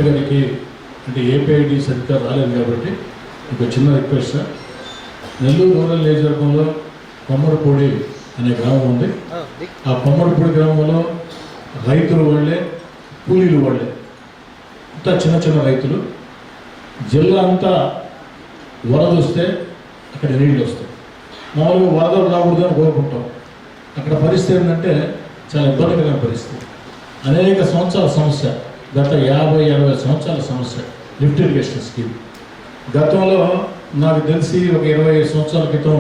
Collector గారికి అంటే ఏపీఐడి సరిగ్గా రాలేదు కాబట్టి ఒక చిన్న రిక్వెస్ట్ సార్. నెల్లూరు రూరల్ నియోజకవర్గంలో కొమ్మరపూడి అనే గ్రామం ఉంది. ఆ కొమ్మరపూడి గ్రామంలో రైతులు వాళ్ళే, కూలీలు వాళ్ళే, అంతా చిన్న చిన్న రైతులు. జిల్లా అంతా వరద వస్తే అక్కడ నీళ్ళు వస్తాయి. మామూలుగా వరదలు రాకూడదు అని కోరుకుంటాం. అక్కడ పరిస్థితి ఏంటంటే చాలా ఇబ్బందికరమైన పరిస్థితి. అనేక సంవత్సరాల సమస్య, గత 50-60 సంవత్సరాల సమస్య లిఫ్ట్ ఇరిగేషన్ స్కీమ్. గతంలో నాకు తెలిసి ఒక 25 సంవత్సరాల క్రితం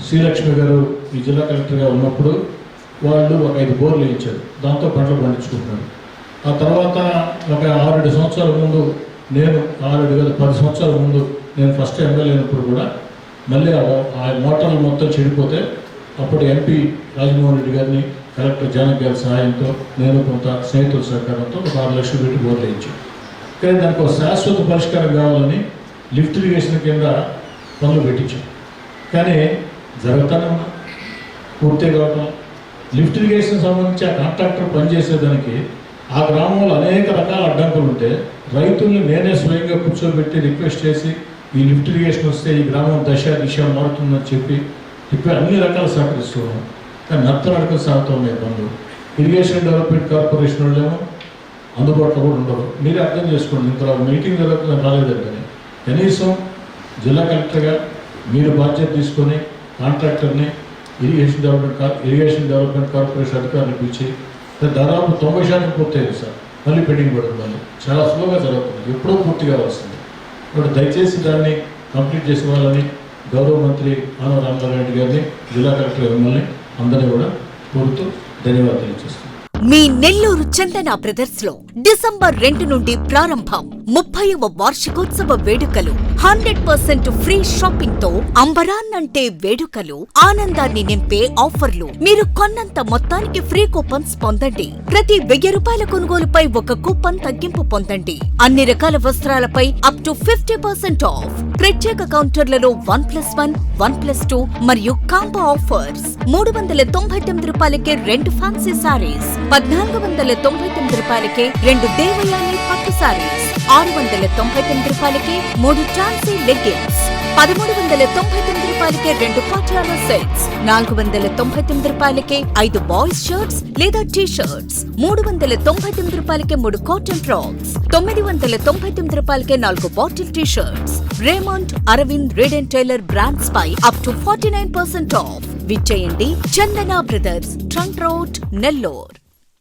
శ్రీలక్ష్మి గారు ఈ జిల్లా కలెక్టర్గా ఉన్నప్పుడు వాళ్ళు ఒక 5 బోర్లు వేయించారు. దాంతో పంటలు పండించుకుంటున్నారు. ఆ తర్వాత ఒక 6-7 సంవత్సరాల ముందు నేను 10 సంవత్సరాల ముందు నేను ఫస్ట్ ఎమ్మెల్యే అయినప్పుడు కూడా మళ్ళీ ఆ మోటార్లు మొత్తం చెడిపోతే అప్పుడు ఎంపీ రాజమోహన్ రెడ్డి గారిని, కలెక్టర్ జానకి గారి సహాయంతో, నేను కొంత స్నేహితుల సహకారంతో ఒక 6 లక్షలు పెట్టి బోర్లు వేయించాను. కానీ దానికి ఒక శాశ్వత పరిష్కారం కావాలని లిఫ్ట్ ఇరిగేషన్ కింద పనులు పెట్టించాం. కానీ జరుగుతానే ఉన్నా, పూర్తి కావటం. లిఫ్ట్ ఇరిగేషన్ సంబంధించి ఆ కాంట్రాక్టర్ పనిచేసేదానికి ఆ గ్రామంలో అనేక రకాల అడ్డంకులు ఉంటే రైతుల్ని నేనే స్వయంగా కూర్చోబెట్టి రిక్వెస్ట్ చేసి ఈ లిఫ్ట్ ఇరిగేషన్ వస్తే ఈ గ్రామం దిశ మారుతుందని చెప్పి అన్ని రకాల సహకరిస్తున్నాం. కానీ నత్తనడకలు సాగుతూ ఉన్నాయి పనులు. ఇరిగేషన్ డెవలప్మెంట్ కార్పొరేషన్ వాళ్ళేమో అందుబాటులో కూడా ఉండరు. మీరే అర్థం చేసుకోండి. ఇంత మీటింగ్ జరుగుతుందని రాలేదని. కానీ కనీసం జిల్లా కలెక్టర్గా మీరు బాధ్యత తీసుకొని కాంట్రాక్టర్ని ఇరిగేషన్ డెవలప్మెంట్ కార్పొరేషన్ అధికారులు పిలిచి దాదాపు 90% పూర్తయింది సార్. మళ్ళీ పెండింగ్ పడుతుంది. చాలా స్లోగా జరుగుతుంది. ఎప్పుడో పూర్తి కావాల్సింది. ఇప్పుడు దయచేసి దాన్ని కంప్లీట్ చేసే వాళ్ళని గౌరవ మంత్రి ఆనవ రామనారాయణ గారిని, జిల్లా కలెక్టర్ మిమ్మల్ని అందరినీ కూడా కోరుతూ ధన్యవాదాలు తెలియజేస్తున్నాను. మీ నెల్లూరు చందన బ్రదర్స్ లో డిసెంబర్ 2 నుండి ప్రారంభం 30వ వార్షికోత్సవ వేడుకలు. 100% ఫ్రీ షాపింగ్ తో అంబరాన్నంటే వేడుకలు, ఆనందాన్ని నింపే ఆఫర్లు. మీరు కొన్నంత మొత్తానికి ఫ్రీ కూపన్స్ పొందండి. ప్రతి 1000 రూపాయల కొనుగోలుపై ఒక కూపన్ తగ్గింపు పొందండి. అన్ని రకాల వస్త్రాలపై అప్ టు 50% ఆఫ్. ప్రత్యేక కౌంటర్లలో 1+1, 1+2 మరియు కాంబో ఆఫర్స్. 399 రూపాయలకే 2 ఫ్యాన్సీ సారీస్, 1499 రూపాయలకే 2 దేవయాని పట్టు సారీస్, 699 రూపాయలకే 3 ట్రాన్సీ లెగ్గిన్స్, 1399 రూపాయలకే 2 పాటియాలా సెట్స్, 499 రూపాయలకే 5 బాయ్స్ షర్ట్స్ లేదా టీ షర్ట్స్, 399 రూపాయలకే 3 కాటన్ ఫ్రాక్స్, 999 రూపాయలకే 4 bottle T shirts. Raymond, Arvind, Reid and Taylor brands పై అప్ టు 49% ఆఫ్. విచ్చేయండి Chandana brothers, trunk road, Nellore.